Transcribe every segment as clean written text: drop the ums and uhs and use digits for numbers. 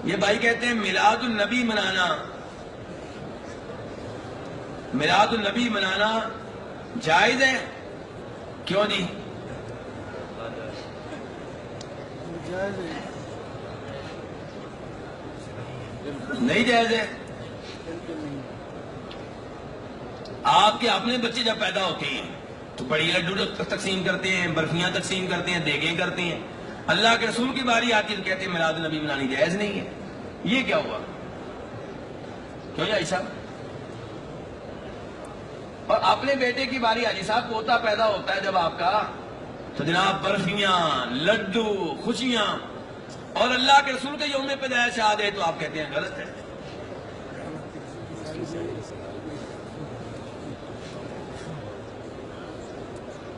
یہ بھائی کہتے ہیں میلاد النبی منانا، میلاد النبی منانا جائز ہے؟ کیوں جی؟ نہیں جائز ہے؟ آپ کے اپنے بچے جب پیدا ہوتے ہیں تو بڑی لڈو تقسیم کرتے ہیں، برفیاں تقسیم کرتے ہیں، دیگیں کرتے ہیں. اللہ کے رسول کی باری آتی ہے تو کہتے ہیں میلاد النبی منانی جائز نہیں ہے. یہ کیا ہوا؟ کیوں جی صاحب؟ اور اپنے بیٹے کی باری آتی صاحب، پوتا پیدا ہوتا ہے جب آپ کا، تو جناب برفیاں، لڈو، خوشیاں، اور اللہ کے رسول کے یوم پیدائش آ جائے تو آپ کہتے ہیں غلط ہے.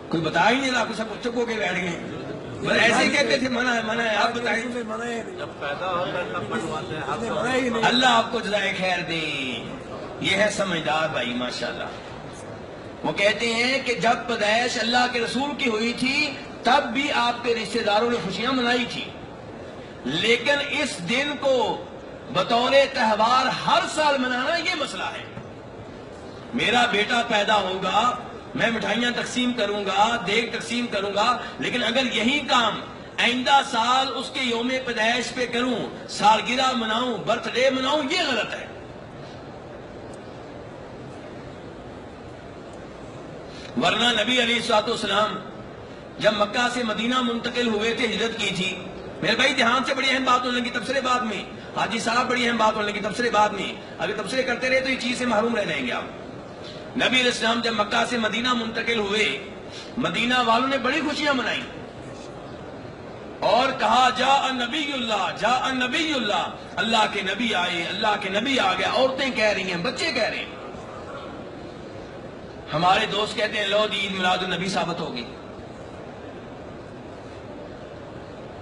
کوئی بتا ہی نہیں رہا، کچھ سب چپ ہو کے بیٹھ گئے. بس ایسے ہی کہتے تھے منع ہے منع ہے. آپ بتائیں. اللہ آپ کو جزائے خیر دے. یہ ہے سمجھدار بھائی ماشاءاللہ. وہ کہتے ہیں کہ جب پیدائش اللہ کے رسول کی ہوئی تھی تب بھی آپ کے رشتہ داروں نے خوشیاں منائی تھی، لیکن اس دن کو بطور تہوار ہر سال منانا یہ مسئلہ ہے. میرا بیٹا پیدا ہوگا، میں مٹھائیاں تقسیم کروں گا، دیگ تقسیم کروں گا، لیکن اگر یہی کام آئندہ سال اس کے یوم پیدائش پہ کروں، سالگرہ مناؤں، برتھ ڈے مناؤں، یہ غلط ہے. ورنہ نبی علیہ الصلوۃ والسلام جب مکہ سے مدینہ منتقل ہوئے تھے، ہجرت کی تھی، میرے بھائی دھیان سے، بڑی اہم بات ہونے لگی تبصرے بعد میں. حاجی صاحب بڑی اہم بات ہونے لگی تبصرے بعد میں. اگر تبصرے کرتے رہے تو یہ چیز سے محروم رہ جائیں گے آپ. نبی علیہ السلام جب مکہ سے مدینہ منتقل ہوئے، مدینہ والوں نے بڑی خوشیاں منائی اور کہا جاء نبی اللہ، جاء نبی اللہ، اللہ کے نبی آئے، اللہ کے نبی آ گیا. عورتیں کہہ رہی ہیں، بچے کہہ رہے ہیں. ہمارے دوست کہتے ہیں لو جی عید میلاد النبی ثابت ہوگی.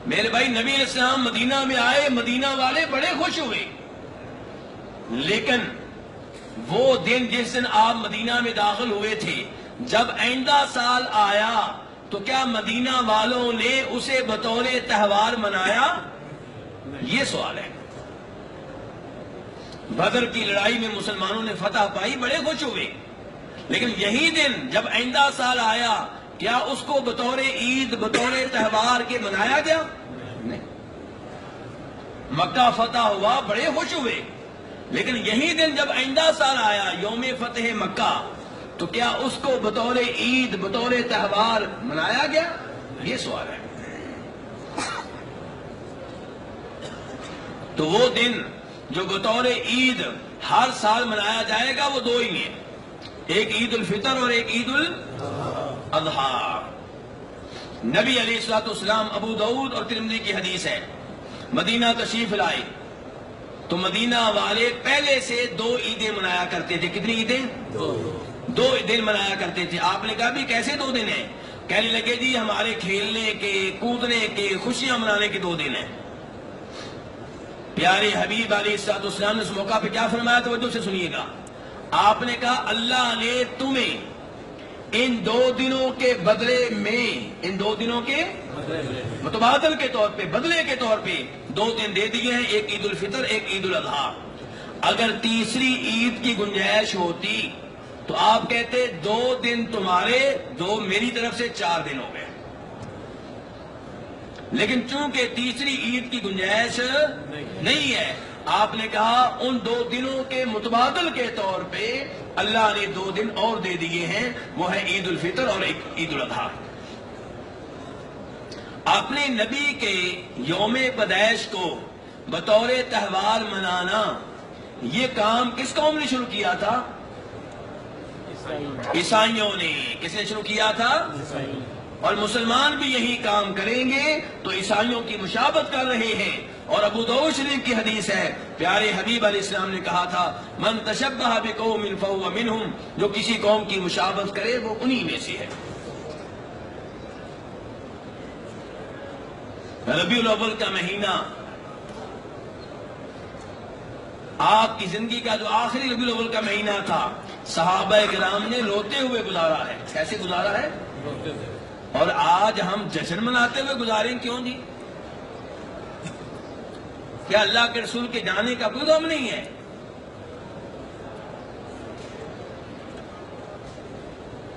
میرے بھائی نبی علیہ السلام مدینہ میں آئے، مدینہ والے بڑے خوش ہوئے، لیکن وہ دن جس دن آپ مدینہ میں داخل ہوئے تھے، جب آئندہ سال آیا تو کیا مدینہ والوں نے اسے بطور تہوار منایا؟ یہ سوال ہے. بدر کی لڑائی میں مسلمانوں نے فتح پائی، بڑے خوش ہوئے، لیکن یہی دن جب آئندہ سال آیا کیا اس کو بطور عید، بطور تہوار کے منایا گیا؟ نہیں. مکہ فتح ہوا، بڑے خوش ہوئے، لیکن یہی دن جب آئندہ سال آیا، یوم فتح مکہ، تو کیا اس کو بطور عید، بطور تہوار منایا گیا؟ یہ سوال ہے. تو وہ دن جو بطور عید ہر سال منایا جائے گا وہ دو ہی ہیں، ایک عید الفطر اور ایک عید الاضحیٰ. نبی علیہ الصلوۃ والسلام، ابو داؤد اور ترمذی کی حدیث ہے، مدینہ تشریف لائے تو مدینہ والے پہلے سے دو عیدیں منایا کرتے تھے. کتنی عیدیں؟ دو دن منایا کرتے تھے. آپ نے کہا بھی کیسے دو دن ہیں؟ کہنے لگے جی ہمارے کھیلنے کے، کودنے کے، خوشیاں منانے کے دو دن ہیں. پیارے حبیب علیہ الصلوۃ والسلام نے اس موقع پہ کیا فرمایا؟ توجہ سے سنیے گا. آپ نے کہا اللہ نے تمہیں ان دو دنوں کے بدلے میں، ان دو دنوں کے متبادل کے طور پہ، بدلے کے طور پہ دو دن دے دیے ہیں، ایک عید الفطر، ایک عید الاضحیٰ. اگر تیسری عید کی گنجائش ہوتی تو آپ کہتے دو دن تمہارے، دو میری طرف سے، چار دن ہو گئے. لیکن چونکہ تیسری عید کی گنجائش نہیں ہے، آپ نے کہا ان دو دنوں کے متبادل کے طور پہ اللہ نے دو دن اور دے دیے ہیں، وہ ہے عید الفطر اور ایک عید الاضحیٰ. اپنے نبی کے یوم پیدائش کو بطور تہوار منانا، یہ کام کس قوم نے شروع کیا تھا؟ عیسائیوں نے. کس نے شروع کیا تھا؟ اور مسلمان بھی یہی کام کریں گے تو عیسائیوں کی مشابہت کر رہے ہیں. اور ابو داؤد شریف کی حدیث ہے، پیارے حبیب علیہ السلام نے کہا تھا من تشبہ بقوم فہو منہم، جو کسی قوم کی مشابہت کرے وہ انہی میں سے ہے. ربیع الاول کا مہینہ آپ کی زندگی کا جو آخری ربیع الاول کا مہینہ تھا، صحابہ کرام نے روتے ہوئے گزارا ہے. کیسے گزارا ہے؟ روتے ہوئے. اور آج ہم جشن مناتے ہوئے گزاریں. کیوں جی؟ کیا اللہ کے رسول کے جانے کا کوئی غم نہیں ہے؟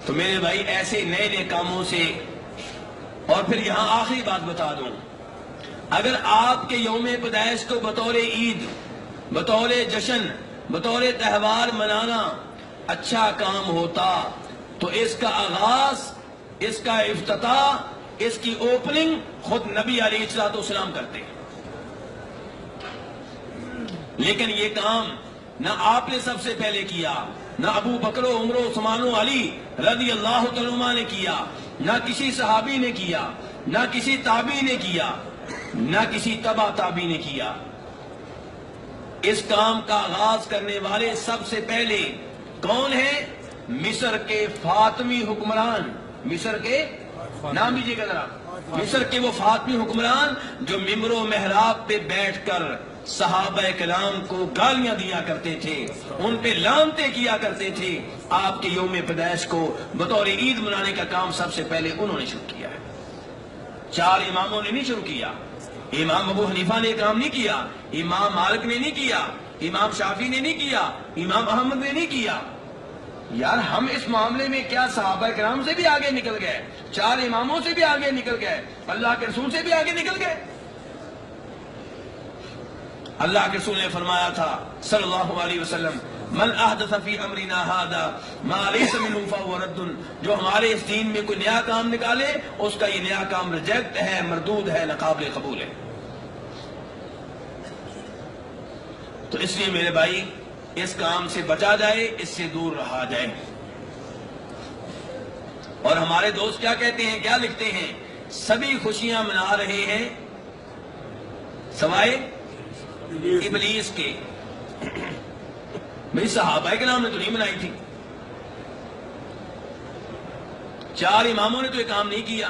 تو میرے بھائی ایسے نئے نئے کاموں سے، اور پھر یہاں آخری بات بتا دوں، اگر آپ کے یوم پیدائش کو بطور عید، بطور جشن، بطور تہوار منانا اچھا کام ہوتا تو اس کا آغاز، اس کا افتتاح، اس کی اوپننگ خود نبی علیہ الصلوۃ والسلام کرتے ہیں۔ لیکن یہ کام نہ آپ نے سب سے پہلے کیا، نہ ابو بکر و عمر و عثمان و علی رضی اللہ تعالیٰ عنہ نے کیا، نہ کسی صحابی نے کیا، نہ کسی تابعی نے کیا، نہ کسی تبع تابعی نے کیا۔ اس کام کا آغاز کرنے والے سب سے پہلے کون ہیں؟ مصر کے فاطمی حکمران، مصر کے نام لیجیے گا ذرا، مصر کے وہ فاطمی حکمران جو ممبر و محراب پہ بیٹھ کر صحابہ کرام کو گالیاں دیا کرتے تھے، ان پہ لعنتیں کیا کرتے تھے۔ آپ کے یوم پیدائش کو بطور عید منانے کا کام سب سے پہلے انہوں نے شروع کیا ہے۔ 4 اماموں نے نہیں شروع کیا، امام ابو حنیفہ نے کام نہیں کیا، امام مالک نے نہیں کیا، امام شافعی نے نہیں کیا، امام احمد نے نہیں کیا۔ یار ہم اس معاملے میں کیا صحابہ کرام سے بھی آگے نکل گئے، 4 اماموں سے بھی آگے نکل گئے، اللہ کے رسول سے بھی آگے نکل گئے۔ اللہ کے رسول نے فرمایا تھا صلی اللہ علیہ وسلم، من احدث فی امرنا ھذا ما لیس منہ فہو رد، جو ہمارے اس دین میں کوئی نیا کام نکالے اس کا یہ نیا کام ریجیکٹ ہے، مردود ہے، ناقابل قبول ہے۔ تو اس لیے میرے بھائی اس کام سے بچا جائے، اس سے دور رہا جائے۔ اور ہمارے دوست کیا کہتے ہیں، کیا لکھتے ہیں؟ سبھی خوشیاں منا رہے ہیں سوائے ابلیس کے۔ بھئی صحابہ کے نام نے تو نہیں منائی تھی، 4 اماموں نے تو یہ کام نہیں کیا۔